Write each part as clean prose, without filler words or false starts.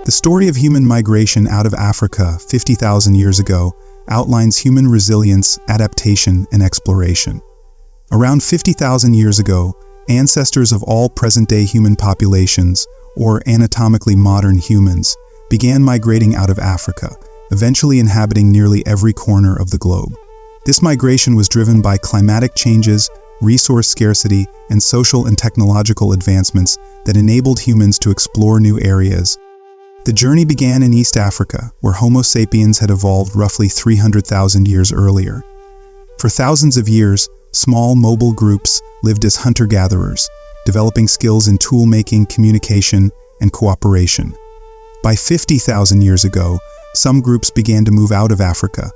The story of human migration out of Africa 50,000 years ago outlines human resilience, adaptation, and exploration. Around 50,000 years ago, ancestors of all present-day human populations, or anatomically modern humans, began migrating out of Africa, eventually inhabiting nearly every corner of the globe. This migration was driven by climatic changes, resource scarcity, and social and technological advancements that enabled humans to explore new areas. The journey began in East Africa, where Homo sapiens had evolved roughly 300,000 years earlier. For thousands of years, small mobile groups lived as hunter-gatherers, developing skills in tool-making, communication, and cooperation. By 50,000 years ago, some groups began to move out of Africa,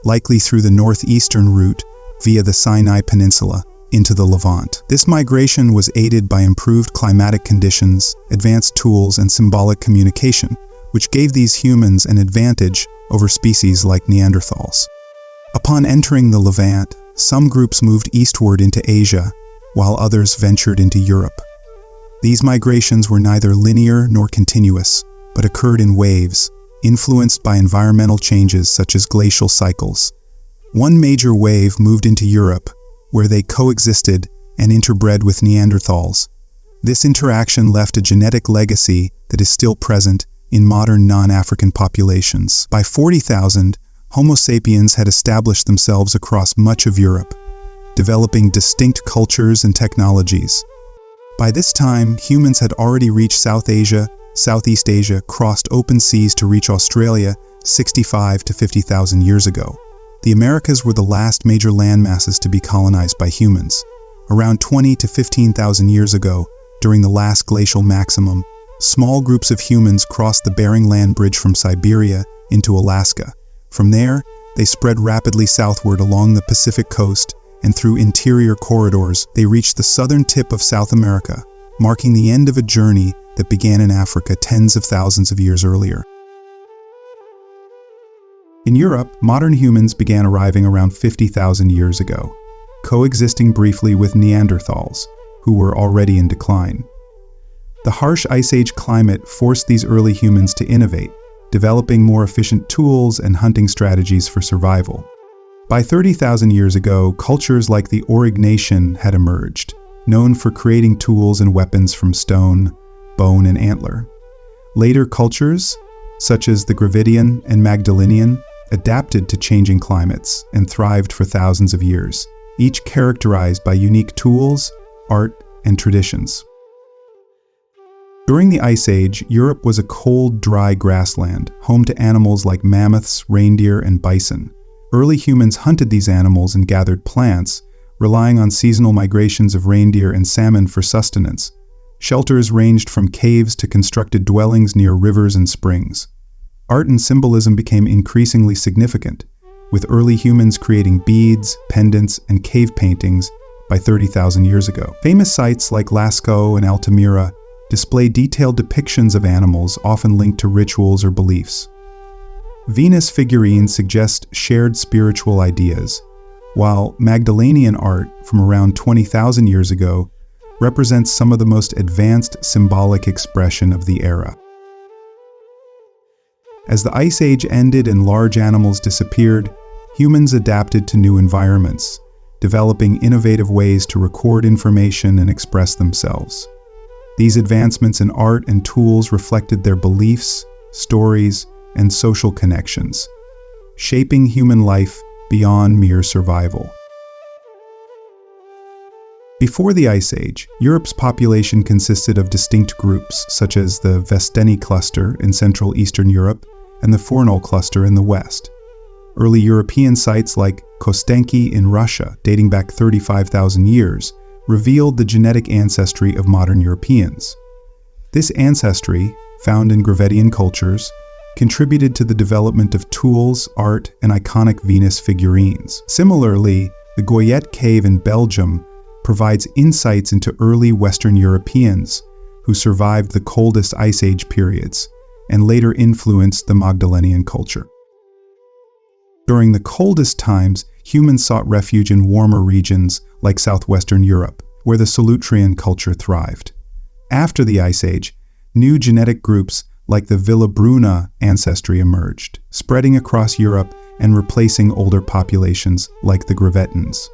likely through the northeastern route via the Sinai Peninsula into the Levant. This migration was aided by improved climatic conditions, advanced tools, and symbolic communication, which gave these humans an advantage over species like Neanderthals. Upon entering the Levant, some groups moved eastward into Asia, while others ventured into Europe. These migrations were neither linear nor continuous, but occurred in waves, influenced by environmental changes such as glacial cycles. One major wave moved into Europe, where they coexisted and interbred with Neanderthals. This interaction left a genetic legacy that is still present in modern non-African populations. By 40,000, Homo sapiens had established themselves across much of Europe, developing distinct cultures and technologies. By this time, humans had already reached South Asia, Southeast Asia, crossed open seas to reach Australia 65 to 50,000 years ago. The Americas were the last major landmasses to be colonized by humans. Around 20 to 15,000 years ago, during the last glacial maximum, small groups of humans crossed the Bering Land Bridge from Siberia into Alaska. From there, they spread rapidly southward along the Pacific coast, and through interior corridors, they reached the southern tip of South America, marking the end of a journey that began in Africa tens of thousands of years earlier. In Europe, modern humans began arriving around 50,000 years ago, coexisting briefly with Neanderthals, who were already in decline. The harsh Ice Age climate forced these early humans to innovate, developing more efficient tools and hunting strategies for survival. By 30,000 years ago, cultures like the Eurasian had emerged, known for creating tools and weapons from stone, bone, and antler. Later cultures, such as the Gravidian and Magdalenian, adapted to changing climates and thrived for thousands of years, each characterized by unique tools, art, and traditions. During the Ice Age, Europe was a cold, dry grassland, home to animals like mammoths, reindeer, and bison. Early humans hunted these animals and gathered plants, relying on seasonal migrations of reindeer and salmon for sustenance. Shelters ranged from caves to constructed dwellings near rivers and springs. Art and symbolism became increasingly significant, with early humans creating beads, pendants, and cave paintings by 30,000 years ago. Famous sites like Lascaux and Altamira display detailed depictions of animals often linked to rituals or beliefs. Venus figurines suggest shared spiritual ideas, while Magdalenian art from around 20,000 years ago represents some of the most advanced symbolic expression of the era. As the Ice Age ended and large animals disappeared, humans adapted to new environments, developing innovative ways to record information and express themselves. These advancements in art and tools reflected their beliefs, stories, and social connections, shaping human life beyond mere survival. Before the Ice Age, Europe's population consisted of distinct groups, such as the Vesteni cluster in Central Eastern Europe and the Fornal cluster in the West. Early European sites like Kostenki in Russia, dating back 35,000 years, revealed the genetic ancestry of modern Europeans. This ancestry, found in Gravettian cultures, contributed to the development of tools, art, and iconic Venus figurines. Similarly, the Goyet Cave in Belgium provides insights into early Western Europeans who survived the coldest Ice Age periods and later influenced the Magdalenian culture. During the coldest times, humans sought refuge in warmer regions like southwestern Europe, where the Solutrean culture thrived. After the Ice Age, new genetic groups like the Villa-Bruna ancestry emerged, spreading across Europe and replacing older populations like the Gravetans.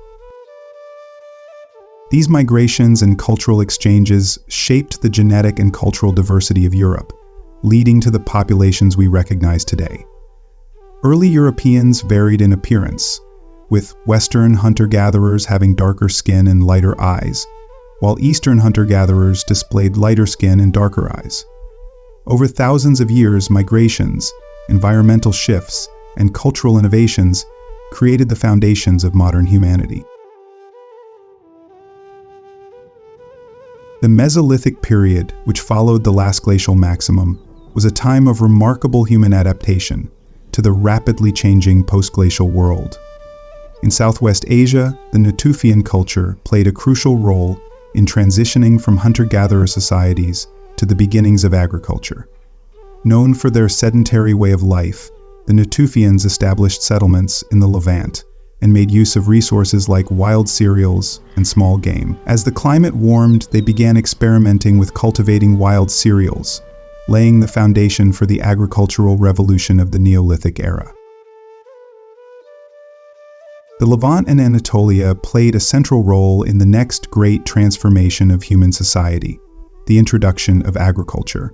These migrations and cultural exchanges shaped the genetic and cultural diversity of Europe, leading to the populations we recognize today. Early Europeans varied in appearance, with Western hunter-gatherers having darker skin and lighter eyes, while Eastern hunter-gatherers displayed lighter skin and darker eyes. Over thousands of years, migrations, environmental shifts, and cultural innovations created the foundations of modern humanity. The Mesolithic period, which followed the last glacial maximum, was a time of remarkable human adaptation to the rapidly changing post-glacial world. In Southwest Asia, the Natufian culture played a crucial role in transitioning from hunter-gatherer societies to the beginnings of agriculture. Known for their sedentary way of life, the Natufians established settlements in the Levant and made use of resources like wild cereals and small game. As the climate warmed, they began experimenting with cultivating wild cereals, laying the foundation for the agricultural revolution of the Neolithic era. The Levant and Anatolia played a central role in the next great transformation of human society, the introduction of agriculture.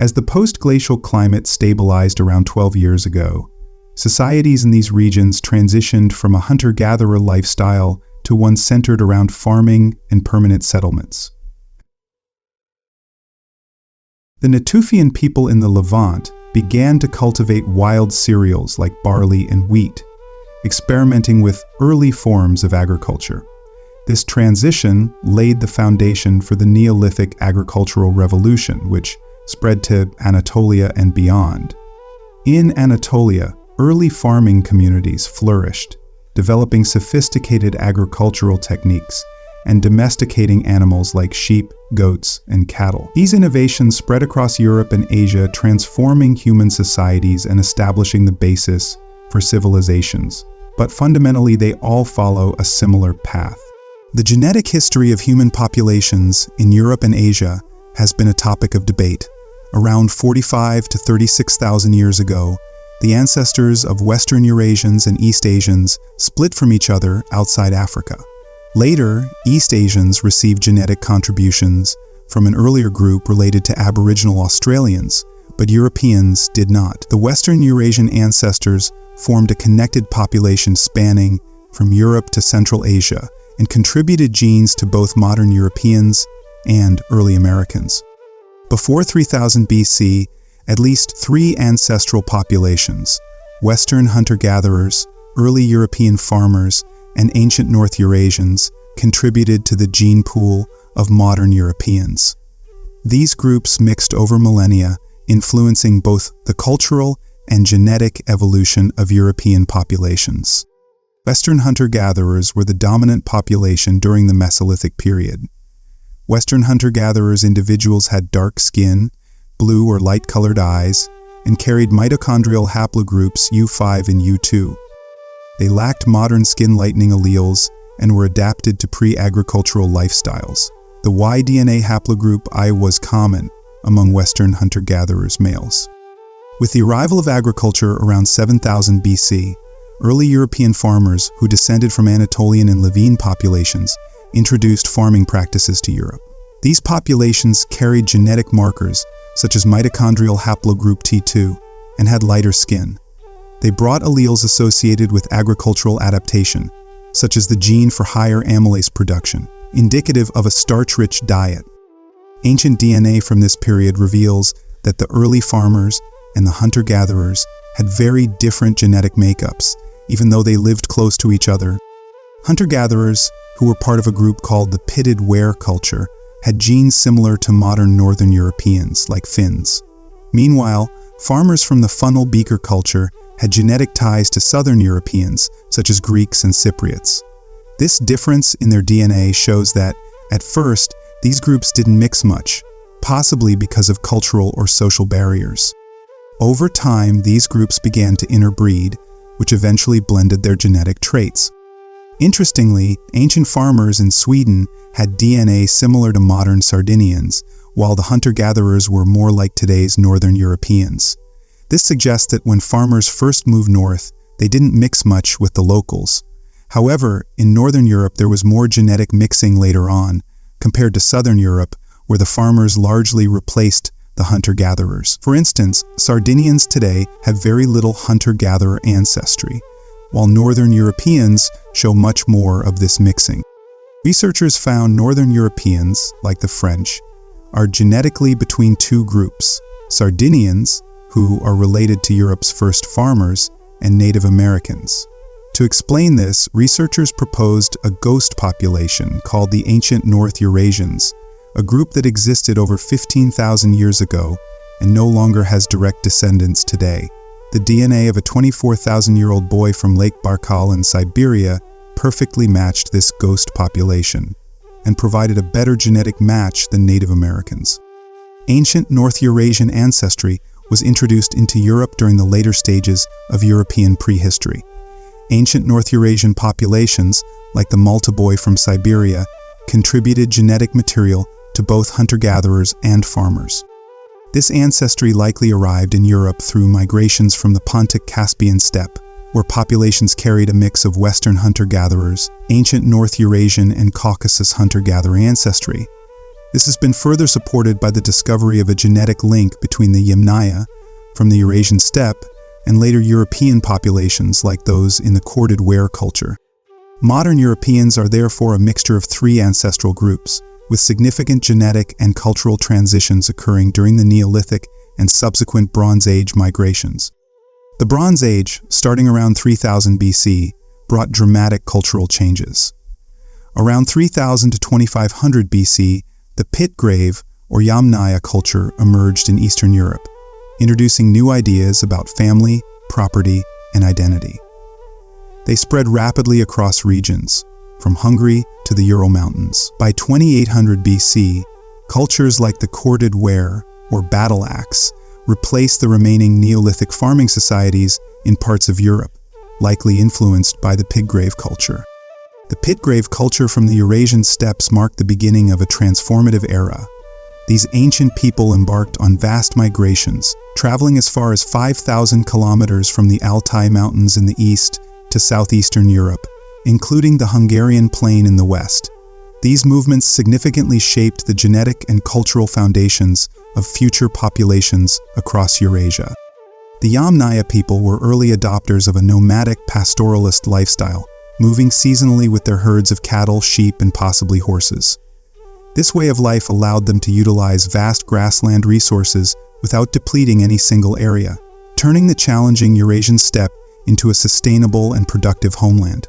As the post-glacial climate stabilized around 12 years ago, societies in these regions transitioned from a hunter-gatherer lifestyle to one centered around farming and permanent settlements. The Natufian people in the Levant began to cultivate wild cereals like barley and wheat, experimenting with early forms of agriculture. This transition laid the foundation for the Neolithic agricultural revolution, which spread to Anatolia and beyond. In Anatolia, early farming communities flourished, developing sophisticated agricultural techniques and domesticating animals like sheep, goats, and cattle. These innovations spread across Europe and Asia, transforming human societies and establishing the basis for civilizations. But fundamentally, they all follow a similar path. The genetic history of human populations in Europe and Asia has been a topic of debate. Around 45 to 36,000 years ago, the ancestors of Western Eurasians and East Asians split from each other outside Africa. Later, East Asians received genetic contributions from an earlier group related to Aboriginal Australians, but Europeans did not. The Western Eurasian ancestors formed a connected population spanning from Europe to Central Asia and contributed genes to both modern Europeans and early Americans. Before 3000 BC, at least three ancestral populations, Western hunter-gatherers, early European farmers, and ancient North Eurasians, contributed to the gene pool of modern Europeans. These groups mixed over millennia, influencing both the cultural and genetic evolution of European populations. Western hunter-gatherers were the dominant population during the Mesolithic period. Western hunter-gatherers individuals had dark skin, blue or light-colored eyes, and carried mitochondrial haplogroups U5 and U2. They lacked modern skin-lightening alleles and were adapted to pre-agricultural lifestyles. The Y-DNA haplogroup I was common among Western hunter-gatherers males. With the arrival of agriculture around 7000 BC, early European farmers who descended from Anatolian and Levine populations introduced farming practices to Europe. These populations carried genetic markers such as mitochondrial haplogroup T2 and had lighter skin. They brought alleles associated with agricultural adaptation, such as the gene for higher amylase production, indicative of a starch-rich diet. Ancient DNA from this period reveals that the early farmers and the hunter-gatherers had very different genetic makeups, even though they lived close to each other. Hunter-gatherers, who were part of a group called the Corded Ware culture, had genes similar to modern Northern Europeans, like Finns. Meanwhile, farmers from the funnel beaker culture had genetic ties to Southern Europeans, such as Greeks and Cypriots. This difference in their DNA shows that, at first, these groups didn't mix much, possibly because of cultural or social barriers. Over time, these groups began to interbreed, which eventually blended their genetic traits. Interestingly, ancient farmers in Sweden had DNA similar to modern Sardinians, while the hunter-gatherers were more like today's northern Europeans. This suggests that when farmers first moved north, they didn't mix much with the locals. However, in northern Europe there was more genetic mixing later on, compared to southern Europe, where the farmers largely replaced the hunter-gatherers. For instance, Sardinians today have very little hunter-gatherer ancestry, while northern Europeans show much more of this mixing. Researchers found northern Europeans, like the French, are genetically between two groups: Sardinians, who are related to Europe's first farmers, and Native Americans. To explain this, researchers proposed a ghost population called the ancient North Eurasians, a group that existed over 15,000 years ago and no longer has direct descendants today. The DNA of a 24,000-year-old boy from Lake Baikal in Siberia perfectly matched this ghost population and provided a better genetic match than Native Americans. Ancient North Eurasian ancestry was introduced into Europe during the later stages of European prehistory. Ancient North Eurasian populations, like the Malta boy from Siberia, contributed genetic material to both hunter-gatherers and farmers. This ancestry likely arrived in Europe through migrations from the Pontic-Caspian steppe, where populations carried a mix of Western hunter-gatherers, ancient North Eurasian and Caucasus hunter-gatherer ancestry. This has been further supported by the discovery of a genetic link between the Yamnaya from the Eurasian steppe and later European populations like those in the Corded Ware culture. Modern Europeans are therefore a mixture of three ancestral groups, with significant genetic and cultural transitions occurring during the Neolithic and subsequent Bronze Age migrations. The Bronze Age, starting around 3000 BC, brought dramatic cultural changes. Around 3000 to 2500 BC, the pit grave, or Yamnaya culture, emerged in Eastern Europe, introducing new ideas about family, property, and identity. They spread rapidly across regions, from Hungary to the Ural Mountains. By 2800 BC, cultures like the Corded Ware, or battle axe, replaced the remaining Neolithic farming societies in parts of Europe, likely influenced by the pit-grave culture. The pit-grave culture from the Eurasian steppes marked the beginning of a transformative era. These ancient people embarked on vast migrations, traveling as far as 5,000 kilometers from the Altai Mountains in the east to southeastern Europe, including the Hungarian plain in the west. These movements significantly shaped the genetic and cultural foundations of future populations across Eurasia. The Yamnaya people were early adopters of a nomadic pastoralist lifestyle, moving seasonally with their herds of cattle, sheep, and possibly horses. This way of life allowed them to utilize vast grassland resources without depleting any single area, turning the challenging Eurasian steppe into a sustainable and productive homeland.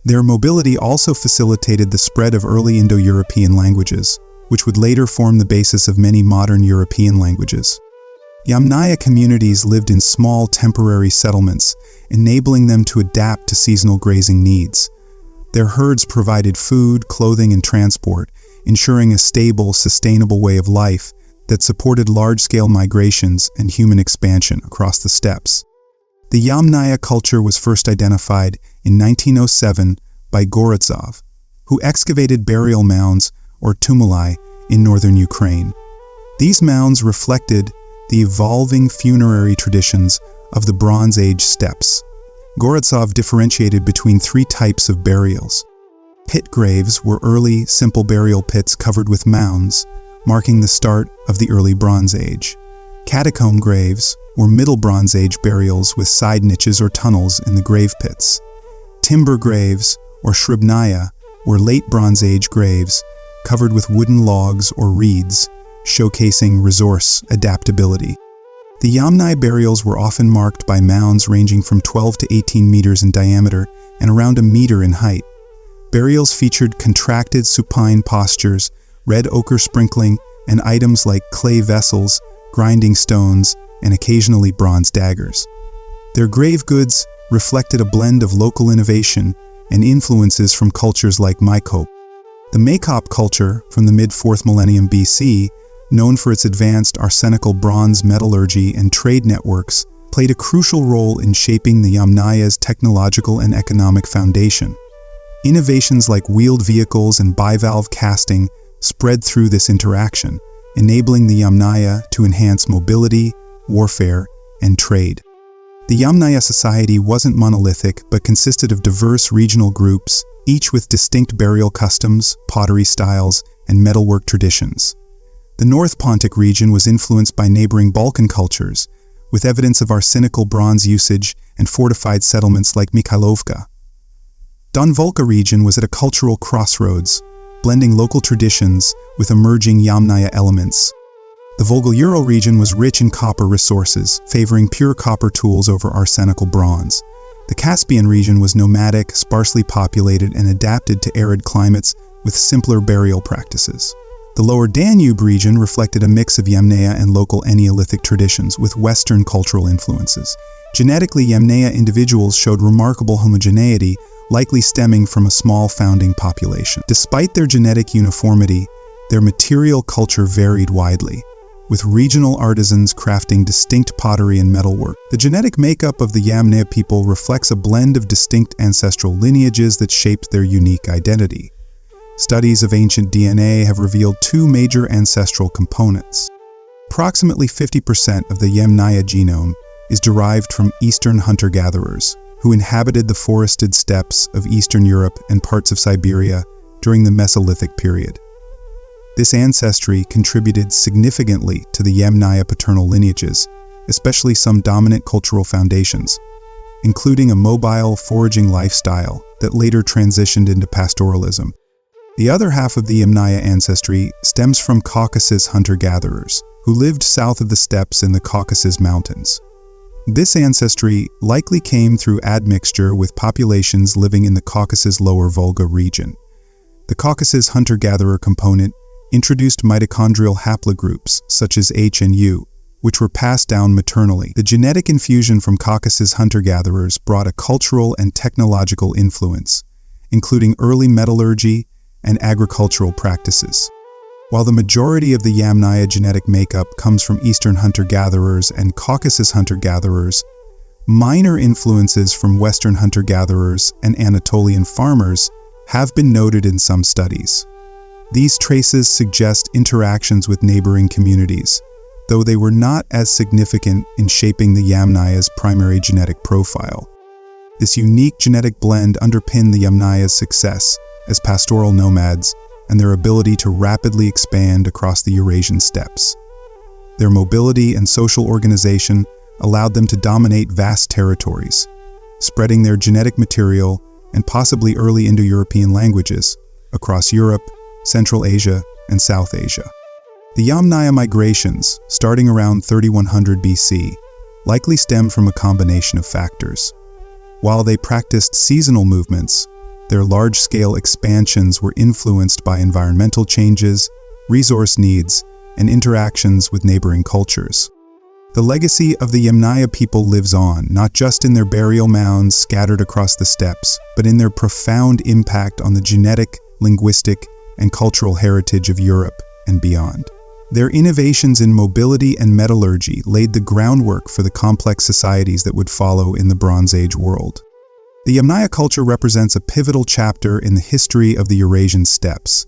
Their mobility also facilitated the spread of early Indo-European languages, which would later form the basis of many modern European languages. Yamnaya communities lived in small temporary settlements, enabling them to adapt to seasonal grazing needs. Their herds provided food, clothing, and transport, ensuring a stable, sustainable way of life that supported large-scale migrations and human expansion across the steppes. The Yamnaya culture was first identified in 1907 by Gorodtsov, who excavated burial mounds, or tumuli, in northern Ukraine. These mounds reflected the evolving funerary traditions of the Bronze Age steppes. Gorodtsov differentiated between three types of burials. Pit graves were early, simple burial pits covered with mounds, marking the start of the early Bronze Age. Catacomb graves were Middle Bronze Age burials with side niches or tunnels in the grave pits. Timber graves, or shrubnaya, were late Bronze Age graves covered with wooden logs or reeds, showcasing resource adaptability. The Yamnaya burials were often marked by mounds ranging from 12 to 18 meters in diameter and around a meter in height. Burials featured contracted supine postures, red ochre sprinkling, and items like clay vessels, grinding stones, and occasionally bronze daggers. Their grave goods reflected a blend of local innovation and influences from cultures like Mycop. The Mycop culture, from the mid-4th millennium BC, known for its advanced arsenical bronze metallurgy and trade networks, played a crucial role in shaping the Yamnaya's technological and economic foundation. Innovations like wheeled vehicles and bivalve casting spread through this interaction, enabling the Yamnaya to enhance mobility, warfare, and trade. The Yamnaya society wasn't monolithic but consisted of diverse regional groups, each with distinct burial customs, pottery styles, and metalwork traditions. The North Pontic region was influenced by neighboring Balkan cultures, with evidence of arsenical bronze usage and fortified settlements like Mikhailovka. Don Volga region was at a cultural crossroads, blending local traditions with emerging Yamnaya elements. The Volga-Ural region was rich in copper resources, favoring pure copper tools over arsenical bronze. The Caspian region was nomadic, sparsely populated, and adapted to arid climates with simpler burial practices. The Lower Danube region reflected a mix of Yamnaya and local Neolithic traditions with Western cultural influences. Genetically, Yamnaya individuals showed remarkable homogeneity, likely stemming from a small founding population. Despite their genetic uniformity, their material culture varied widely, with regional artisans crafting distinct pottery and metalwork. The genetic makeup of the Yamnaya people reflects a blend of distinct ancestral lineages that shaped their unique identity. Studies of ancient DNA have revealed two major ancestral components. Approximately 50% of the Yamnaya genome is derived from Eastern hunter-gatherers, who inhabited the forested steppes of Eastern Europe and parts of Siberia during the Mesolithic period. This ancestry contributed significantly to the Yamnaya paternal lineages, especially some dominant cultural foundations, including a mobile, foraging lifestyle that later transitioned into pastoralism. The other half of the Yamnaya ancestry stems from Caucasus hunter-gatherers, who lived south of the steppes in the Caucasus Mountains. This ancestry likely came through admixture with populations living in the Caucasus Lower Volga region. The Caucasus hunter-gatherer component introduced mitochondrial haplogroups such as H and U, which were passed down maternally. The genetic infusion from Caucasus hunter-gatherers brought a cultural and technological influence, including early metallurgy and agricultural practices. While the majority of the Yamnaya genetic makeup comes from Eastern hunter-gatherers and Caucasus hunter-gatherers, minor influences from Western hunter-gatherers and Anatolian farmers have been noted in some studies. These traces suggest interactions with neighboring communities, though they were not as significant in shaping the Yamnaya's primary genetic profile. This unique genetic blend underpinned the Yamnaya's success as pastoral nomads and their ability to rapidly expand across the Eurasian steppes. Their mobility and social organization allowed them to dominate vast territories, spreading their genetic material and possibly early Indo-European languages across Europe, Central Asia, and South Asia. The Yamnaya migrations, starting around 3100 BC, likely stem from a combination of factors. While they practiced seasonal movements, their large-scale expansions were influenced by environmental changes, resource needs, and interactions with neighboring cultures. The legacy of the Yamnaya people lives on, not just in their burial mounds scattered across the steppes, but in their profound impact on the genetic, linguistic, and cultural heritage of Europe and beyond. Their innovations in mobility and metallurgy laid the groundwork for the complex societies that would follow in the Bronze Age world. The Yamnaya culture represents a pivotal chapter in the history of the Eurasian steppes.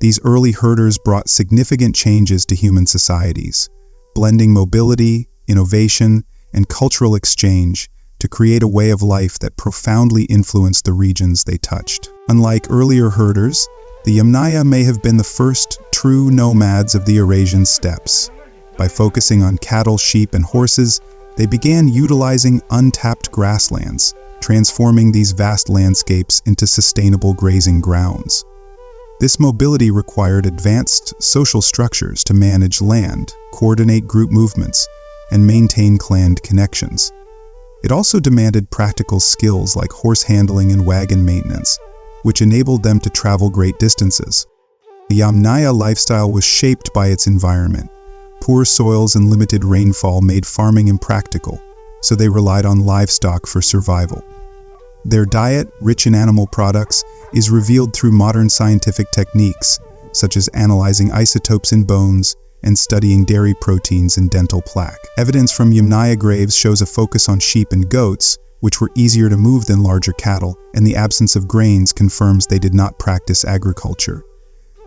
These early herders brought significant changes to human societies, blending mobility, innovation, and cultural exchange to create a way of life that profoundly influenced the regions they touched. Unlike earlier herders, the Yamnaya may have been the first true nomads of the Eurasian steppes. By focusing on cattle, sheep, and horses, they began utilizing untapped grasslands, transforming these vast landscapes into sustainable grazing grounds. This mobility required advanced social structures to manage land, coordinate group movements, and maintain clan connections. It also demanded practical skills like horse handling and wagon maintenance, which enabled them to travel great distances. The Yamnaya lifestyle was shaped by its environment. Poor soils and limited rainfall made farming impractical, so they relied on livestock for survival. Their diet, rich in animal products, is revealed through modern scientific techniques, such as analyzing isotopes in bones and studying dairy proteins in dental plaque. Evidence from Yamnaya graves shows a focus on sheep and goats, which were easier to move than larger cattle, and the absence of grains confirms they did not practice agriculture.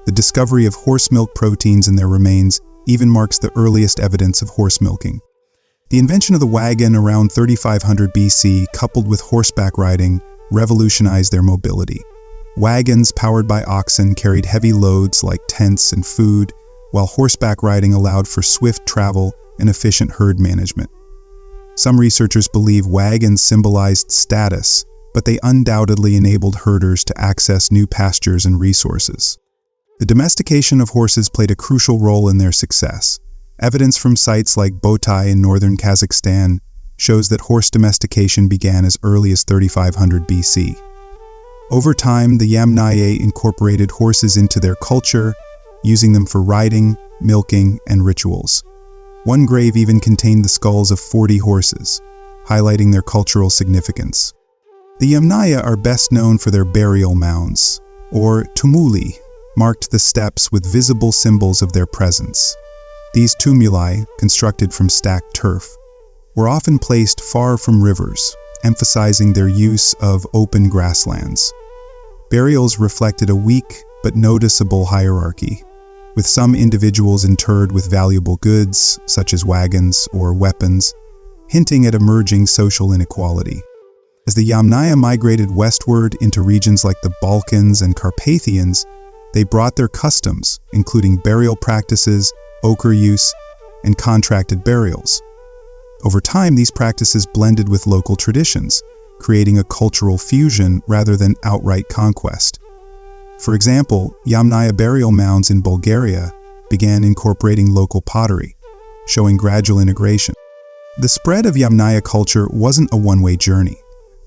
The discovery of horse milk proteins in their remains even marks the earliest evidence of horse milking. The invention of the wagon around 3500 BC, coupled with horseback riding, revolutionized their mobility. Wagons powered by oxen carried heavy loads like tents and food, while horseback riding allowed for swift travel and efficient herd management. Some researchers believe wagons symbolized status, but they undoubtedly enabled herders to access new pastures and resources. The domestication of horses played a crucial role in their success. Evidence from sites like Botai in northern Kazakhstan shows that horse domestication began as early as 3500 BC. Over time, the Yamnaya incorporated horses into their culture, using them for riding, milking, and rituals. One grave even contained the skulls of 40 horses, highlighting their cultural significance. The Yamnaya are best known for their burial mounds, or tumuli, marked the steppes with visible symbols of their presence. These tumuli, constructed from stacked turf, were often placed far from rivers, emphasizing their use of open grasslands. Burials reflected a weak but noticeable hierarchy, with some individuals interred with valuable goods, such as wagons or weapons, hinting at emerging social inequality. As the Yamnaya migrated westward into regions like the Balkans and Carpathians, they brought their customs, including burial practices, ochre use, and contracted burials. Over time, these practices blended with local traditions, creating a cultural fusion rather than outright conquest. For example, Yamnaya burial mounds in Bulgaria began incorporating local pottery, showing gradual integration. The spread of Yamnaya culture wasn't a one-way journey.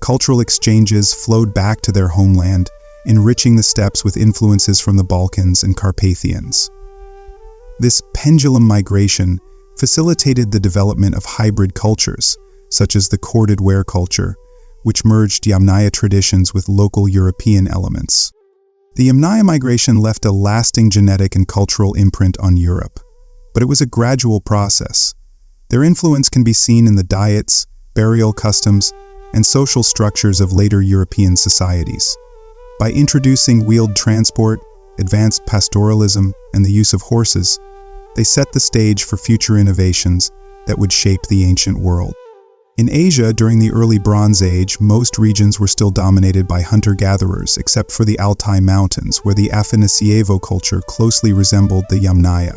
Cultural exchanges flowed back to their homeland, enriching the steppes with influences from the Balkans and Carpathians. This pendulum migration facilitated the development of hybrid cultures, such as the Corded Ware culture, which merged Yamnaya traditions with local European elements. The Yamnaya migration left a lasting genetic and cultural imprint on Europe, but it was a gradual process. Their influence can be seen in the diets, burial customs, and social structures of later European societies. By introducing wheeled transport, advanced pastoralism, and the use of horses, they set the stage for future innovations that would shape the ancient world. In Asia, during the early Bronze Age, most regions were still dominated by hunter-gatherers, except for the Altai Mountains, where the Afanasievo culture closely resembled the Yamnaya.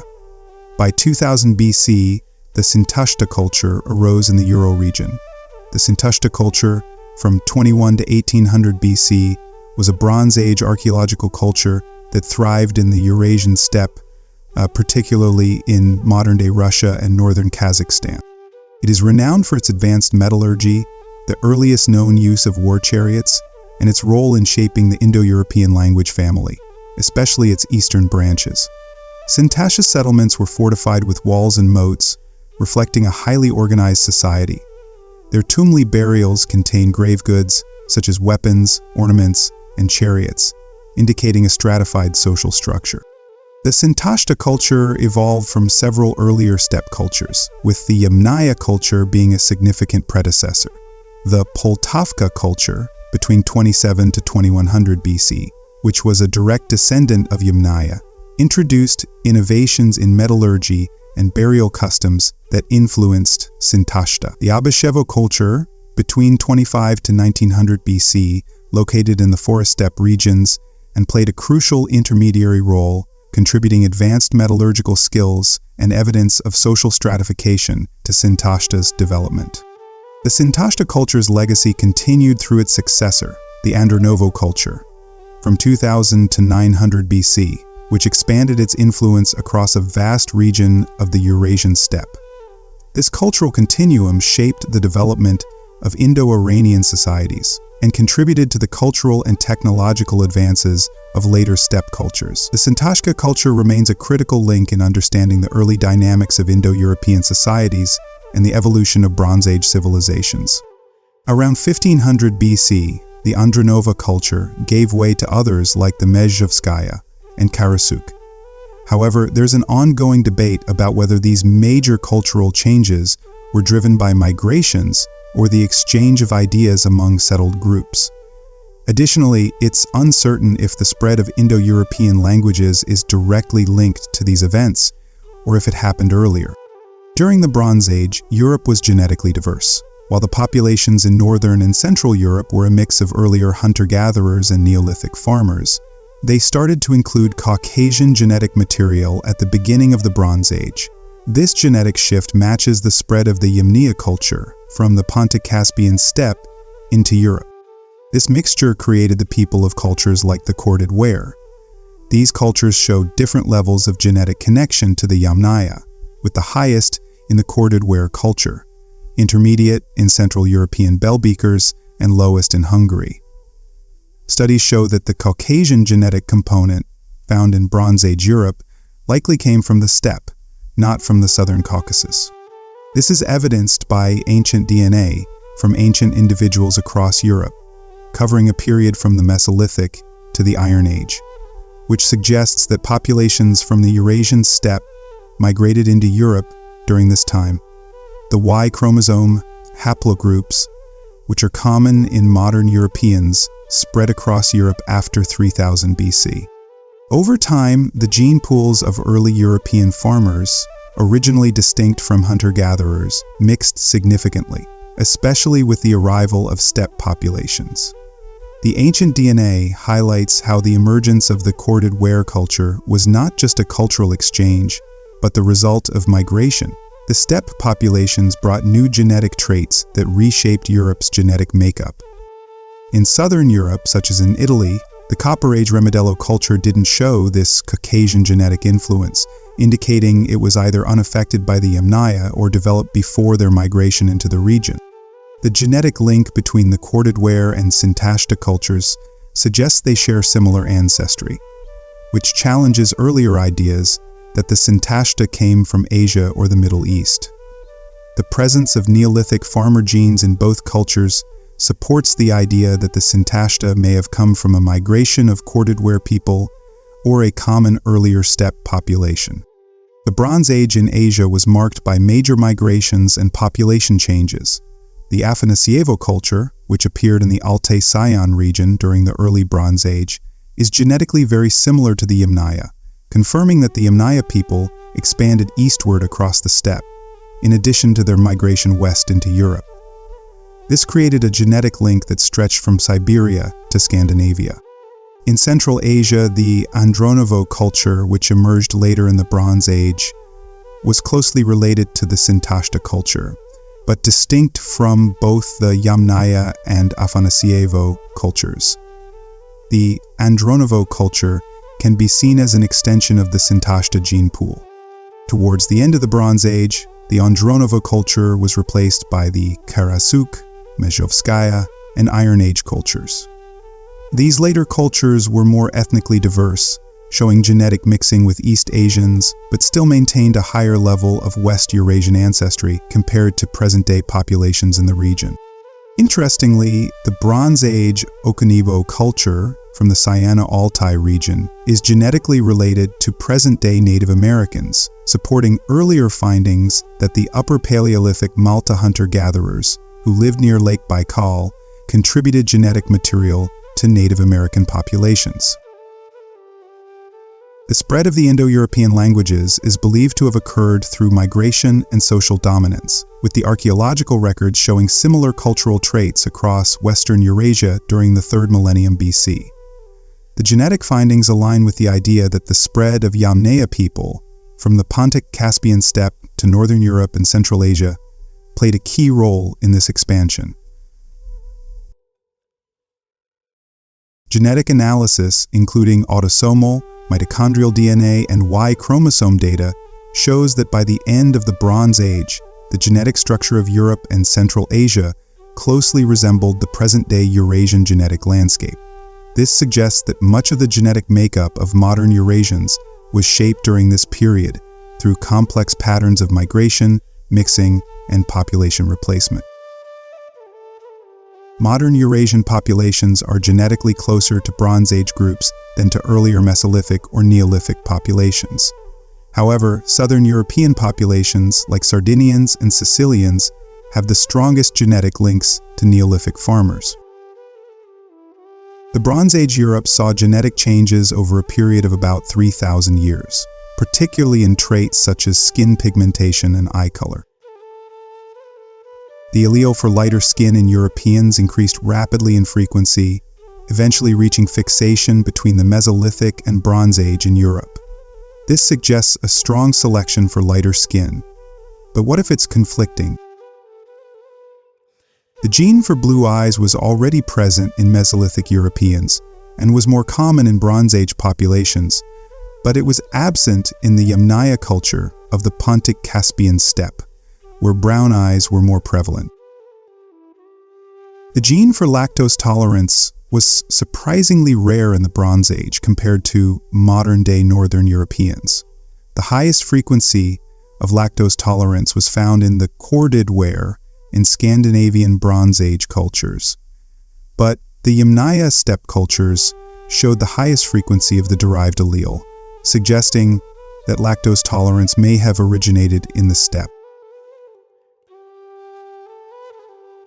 By 2000 BC, the Sintashta culture arose in the Euro region. The Sintashta culture, from 21 to 1800 BC, was a Bronze Age archaeological culture that thrived in the Eurasian steppe, particularly in modern-day Russia and northern Kazakhstan. It is renowned for its advanced metallurgy, the earliest known use of war chariots, and its role in shaping the Indo-European language family, especially its eastern branches. Sintashta settlements were fortified with walls and moats, reflecting a highly organized society. Their tumuli burials contain grave goods, such as weapons, ornaments, and chariots, indicating a stratified social structure. The Sintashta culture evolved from several earlier steppe cultures, with the Yamnaya culture being a significant predecessor. The Poltavka culture, between 27 to 2100 BC, which was a direct descendant of Yamnaya, introduced innovations in metallurgy and burial customs that influenced Sintashta. The Afanasievo culture, between 25 to 1900 BC, located in the forest steppe regions, and played a crucial intermediary role, contributing advanced metallurgical skills and evidence of social stratification to Sintashta's development. The Sintashta culture's legacy continued through its successor, the Andronovo culture, from 2000 to 900 BC, which expanded its influence across a vast region of the Eurasian steppe. This cultural continuum shaped the development of Indo-Iranian societies and contributed to the cultural and technological advances of later steppe cultures. The Sintashta culture remains a critical link in understanding the early dynamics of Indo-European societies and the evolution of Bronze Age civilizations. Around 1500 BC, the Andronova culture gave way to others like the Mezhevskaya and Karasuk. However, there's an ongoing debate about whether these major cultural changes were driven by migrations or the exchange of ideas among settled groups. Additionally, it's uncertain if the spread of Indo-European languages is directly linked to these events, or if it happened earlier. During the Bronze Age, Europe was genetically diverse. While the populations in Northern and Central Europe were a mix of earlier hunter-gatherers and Neolithic farmers, they started to include Caucasian genetic material at the beginning of the Bronze Age. This genetic shift matches the spread of the Yamnaya culture from the Pontic-Caspian steppe into Europe. This mixture created the people of cultures like the Corded Ware. These cultures showed different levels of genetic connection to the Yamnaya, with the highest in the Corded Ware culture, intermediate in Central European bell beakers, and lowest in Hungary. Studies show that the Caucasian genetic component found in Bronze Age Europe likely came from the steppe, not from the southern Caucasus. This is evidenced by ancient DNA from ancient individuals across Europe, covering a period from the Mesolithic to the Iron Age, which suggests that populations from the Eurasian steppe migrated into Europe during this time. The Y chromosome haplogroups, which are common in modern Europeans, spread across Europe after 3000 BC. Over time, the gene pools of early European farmers, originally distinct from hunter-gatherers, mixed significantly, especially with the arrival of steppe populations. The ancient DNA highlights how the emergence of the Corded Ware culture was not just a cultural exchange, but the result of migration. The steppe populations brought new genetic traits that reshaped Europe's genetic makeup. In southern Europe, such as in Italy, the Copper Age Remodello culture didn't show this Caucasian genetic influence, indicating it was either unaffected by the Yamnaya or developed before their migration into the region. The genetic link between the Corded Ware and Sintashta cultures suggests they share similar ancestry, which challenges earlier ideas that the Sintashta came from Asia or the Middle East. The presence of Neolithic farmer genes in both cultures supports the idea that the Sintashta may have come from a migration of Corded Ware people or a common earlier steppe population. The Bronze Age in Asia was marked by major migrations and population changes. The Afanasievo culture, which appeared in the Altai-Sayan region during the early Bronze Age, is genetically very similar to the Yamnaya, confirming that the Yamnaya people expanded eastward across the steppe, in addition to their migration west into Europe. This created a genetic link that stretched from Siberia to Scandinavia. In Central Asia, the Andronovo culture, which emerged later in the Bronze Age, was closely related to the Sintashta culture, but distinct from both the Yamnaya and Afanasievo cultures. The Andronovo culture can be seen as an extension of the Sintashta gene pool. Towards the end of the Bronze Age, the Andronovo culture was replaced by the Karasuk, Mezhovskaya, and Iron Age cultures. These later cultures were more ethnically diverse, showing genetic mixing with East Asians, but still maintained a higher level of West Eurasian ancestry compared to present-day populations in the region. Interestingly, the Bronze Age Okanivo culture from the Sayana-Altai region is genetically related to present-day Native Americans, supporting earlier findings that the Upper Paleolithic Malta hunter-gatherers, who lived near Lake Baikal, contributed genetic material to Native American populations. The spread of the Indo-European languages is believed to have occurred through migration and social dominance, with the archaeological records showing similar cultural traits across Western Eurasia during the 3rd millennium BC. The genetic findings align with the idea that the spread of Yamnaya people from the Pontic-Caspian steppe to Northern Europe and Central Asia played a key role in this expansion. Genetic analysis, including autosomal, mitochondrial DNA, and Y chromosome data, shows that by the end of the Bronze Age, the genetic structure of Europe and Central Asia closely resembled the present-day Eurasian genetic landscape. This suggests that much of the genetic makeup of modern Eurasians was shaped during this period through complex patterns of migration, mixing, and population replacement. Modern Eurasian populations are genetically closer to Bronze Age groups than to earlier Mesolithic or Neolithic populations. However, Southern European populations like Sardinians and Sicilians have the strongest genetic links to Neolithic farmers. The Bronze Age Europe saw genetic changes over a period of about 3,000 years, particularly in traits such as skin pigmentation and eye color. The allele for lighter skin in Europeans increased rapidly in frequency, eventually reaching fixation between the Mesolithic and Bronze Age in Europe. This suggests a strong selection for lighter skin. But what if it's conflicting? The gene for blue eyes was already present in Mesolithic Europeans and was more common in Bronze Age populations, but it was absent in the Yamnaya culture of the Pontic-Caspian steppe, where brown eyes were more prevalent. The gene for lactose tolerance was surprisingly rare in the Bronze Age compared to modern-day Northern Europeans. The highest frequency of lactose tolerance was found in the Corded Ware in Scandinavian Bronze Age cultures. But the Yamnaya steppe cultures showed the highest frequency of the derived allele, suggesting that lactose tolerance may have originated in the steppe.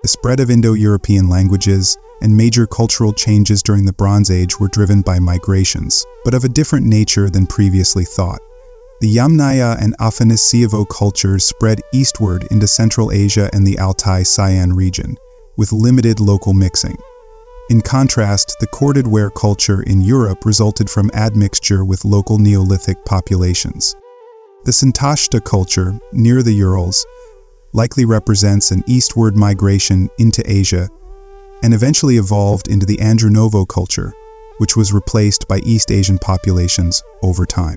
The spread of Indo-European languages and major cultural changes during the Bronze Age were driven by migrations, but of a different nature than previously thought. The Yamnaya and Afanasievo cultures spread eastward into Central Asia and the Altai-Sian region, with limited local mixing. In contrast, the Corded Ware culture in Europe resulted from admixture with local Neolithic populations. The Santashta culture, near the Urals, likely represents an eastward migration into Asia and eventually evolved into the Andronovo culture, which was replaced by East Asian populations over time.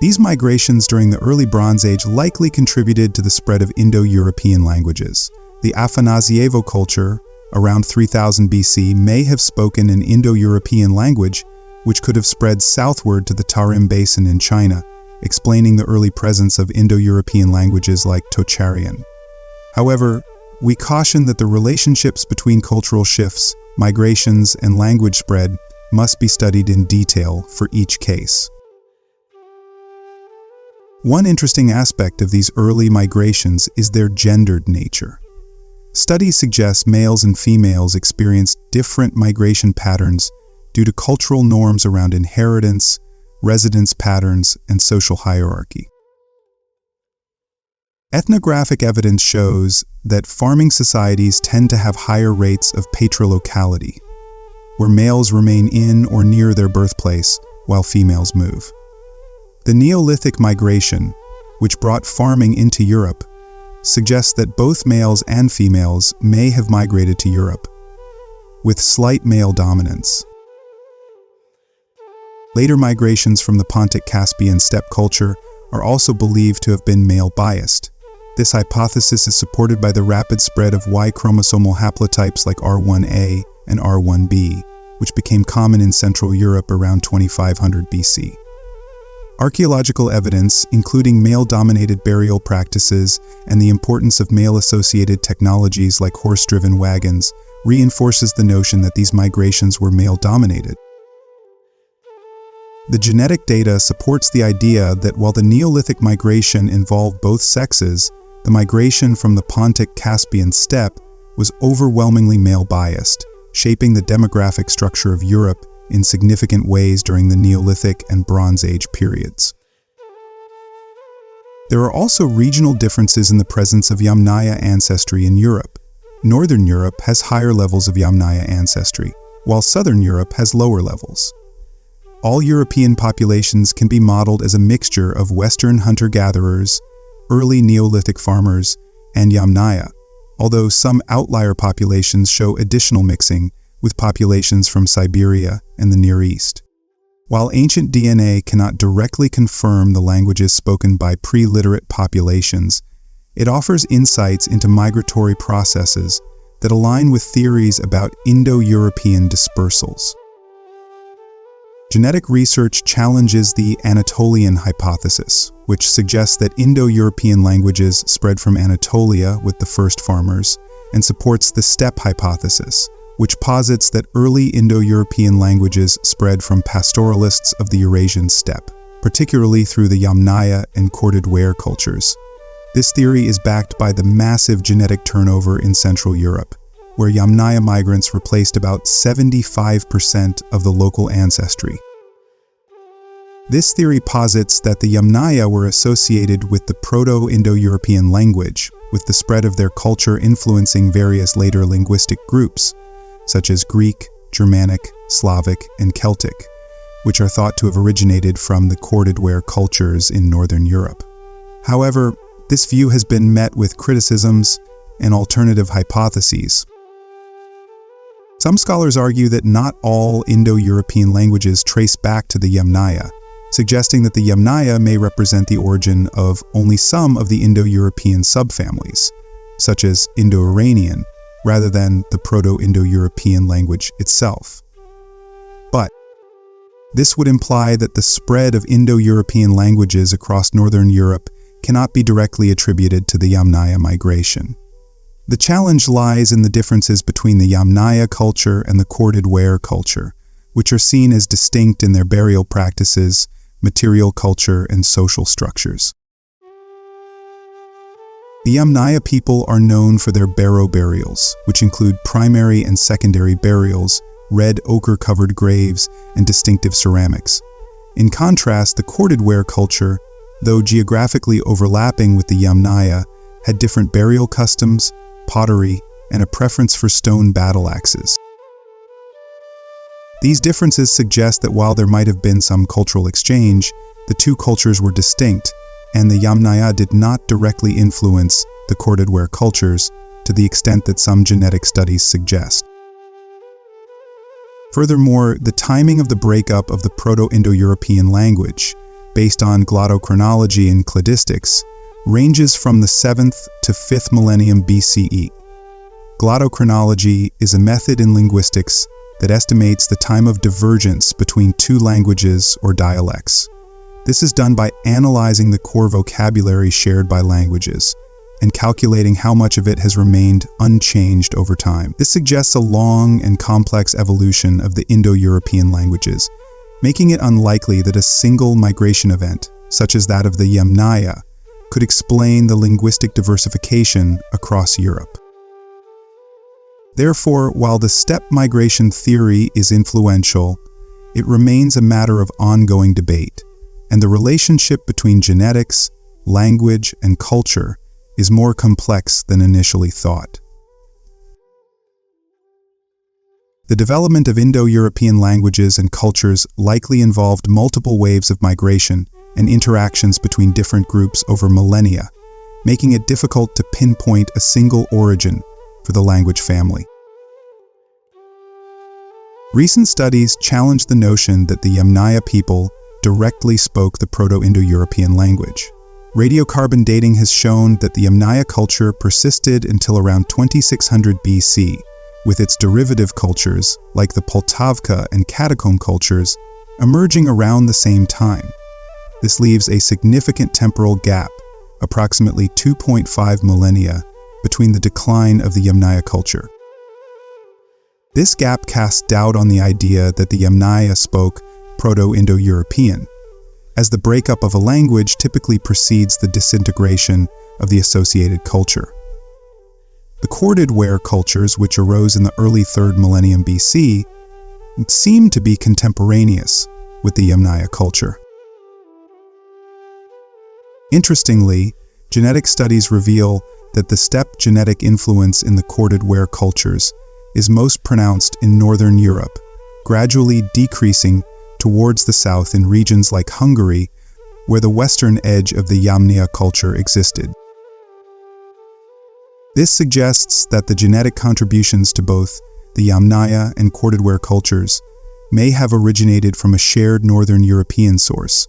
These migrations during the early Bronze Age likely contributed to the spread of Indo-European languages. The Afanasievo culture, around 3000 BC, may have spoken an Indo-European language, which could have spread southward to the Tarim Basin in China, explaining the early presence of Indo-European languages like Tocharian. However, we caution that the relationships between cultural shifts, migrations, and language spread must be studied in detail for each case. One interesting aspect of these early migrations is their gendered nature. Studies suggest males and females experienced different migration patterns due to cultural norms around inheritance, residence patterns, and social hierarchy. Ethnographic evidence shows that farming societies tend to have higher rates of patriarchality, where males remain in or near their birthplace while females move. The Neolithic migration, which brought farming into Europe, suggests that both males and females may have migrated to Europe, with slight male dominance. Later migrations from the Pontic-Caspian steppe culture are also believed to have been male-biased. This hypothesis is supported by the rapid spread of Y-chromosomal haplotypes like R1a and R1b, which became common in Central Europe around 2500 BC. Archaeological evidence, including male-dominated burial practices and the importance of male-associated technologies like horse-driven wagons, reinforces the notion that these migrations were male-dominated. The genetic data supports the idea that while the Neolithic migration involved both sexes, the migration from the Pontic-Caspian steppe was overwhelmingly male-biased, shaping the demographic structure of Europe in significant ways during the Neolithic and Bronze Age periods. There are also regional differences in the presence of Yamnaya ancestry in Europe. Northern Europe has higher levels of Yamnaya ancestry, while Southern Europe has lower levels. All European populations can be modeled as a mixture of Western hunter-gatherers, early Neolithic farmers, and Yamnaya, although some outlier populations show additional mixing with populations from Siberia and the Near East. While ancient DNA cannot directly confirm the languages spoken by pre-literate populations, it offers insights into migratory processes that align with theories about Indo-European dispersals. Genetic research challenges the Anatolian hypothesis, which suggests that Indo-European languages spread from Anatolia with the first farmers, and supports the steppe hypothesis, which posits that early Indo-European languages spread from pastoralists of the Eurasian steppe, particularly through the Yamnaya and Corded Ware cultures. This theory is backed by the massive genetic turnover in Central Europe, where Yamnaya migrants replaced about 75% of the local ancestry. This theory posits that the Yamnaya were associated with the Proto-Indo-European language, with the spread of their culture influencing various later linguistic groups, such as Greek, Germanic, Slavic, and Celtic, which are thought to have originated from the Corded Ware cultures in Northern Europe. However, this view has been met with criticisms and alternative hypotheses. Some scholars argue that not all Indo-European languages trace back to the Yamnaya, suggesting that the Yamnaya may represent the origin of only some of the Indo-European subfamilies, such as Indo-Iranian, rather than the Proto-Indo-European language itself. But this would imply that the spread of Indo-European languages across Northern Europe cannot be directly attributed to the Yamnaya migration. The challenge lies in the differences between the Yamnaya culture and the Corded Ware culture, which are seen as distinct in their burial practices, material culture, and social structures. The Yamnaya people are known for their barrow burials, which include primary and secondary burials, red ochre-covered graves, and distinctive ceramics. In contrast, the Corded Ware culture, though geographically overlapping with the Yamnaya, had different burial customs, pottery, and a preference for stone battle axes. These differences suggest that while there might have been some cultural exchange, the two cultures were distinct, and the Yamnaya did not directly influence the Corded Ware cultures to the extent that some genetic studies suggest. Furthermore, the timing of the breakup of the Proto-Indo-European language, based on glottochronology and cladistics, ranges from the 7th to 5th millennium BCE. Glottochronology is a method in linguistics that estimates the time of divergence between two languages or dialects. This is done by analyzing the core vocabulary shared by languages and calculating how much of it has remained unchanged over time. This suggests a long and complex evolution of the Indo-European languages, making it unlikely that a single migration event, such as that of the Yamnaya, could explain the linguistic diversification across Europe. Therefore, while the steppe migration theory is influential, it remains a matter of ongoing debate, and the relationship between genetics, language, and culture is more complex than initially thought. The development of Indo-European languages and cultures likely involved multiple waves of migration and interactions between different groups over millennia, making it difficult to pinpoint a single origin for the language family. Recent studies challenge the notion that the Yamnaya people directly spoke the Proto-Indo-European language. Radiocarbon dating has shown that the Yamnaya culture persisted until around 2600 BC, with its derivative cultures, like the Poltavka and catacomb cultures, emerging around the same time. This leaves a significant temporal gap, approximately 2.5 millennia, between the decline of the Yamnaya culture. This gap casts doubt on the idea that the Yamnaya spoke Proto-Indo-European, as the breakup of a language typically precedes the disintegration of the associated culture. The Corded Ware cultures, which arose in the early 3rd millennium BC, seem to be contemporaneous with the Yamnaya culture. Interestingly, genetic studies reveal that the steppe genetic influence in the Corded Ware cultures is most pronounced in Northern Europe, gradually decreasing towards the south in regions like Hungary, where the western edge of the Yamnaya culture existed. This suggests that the genetic contributions to both the Yamnaya and Corded Ware cultures may have originated from a shared Northern European source,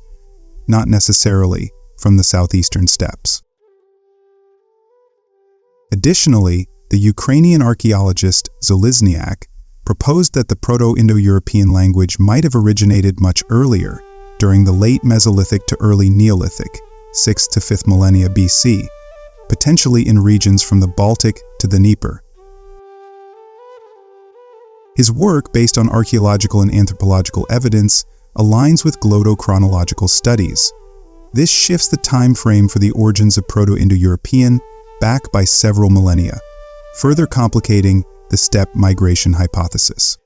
not necessarily from the southeastern steppes. Additionally, the Ukrainian archaeologist Zalizniak proposed that the Proto-Indo-European language might have originated much earlier, during the late Mesolithic to early Neolithic, 6th to 5th millennia BC, potentially in regions from the Baltic to the Dnieper. His work, based on archaeological and anthropological evidence, aligns with glottochronological studies. This shifts the time frame for the origins of Proto-Indo-European back by several millennia, further complicating the steppe migration hypothesis.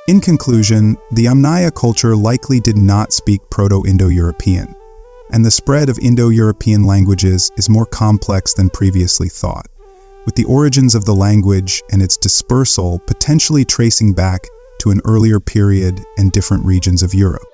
In conclusion, the Yamnaya culture likely did not speak Proto-Indo-European, and the spread of Indo-European languages is more complex than previously thought, with the origins of the language and its dispersal potentially tracing back to an earlier period and different regions of Europe.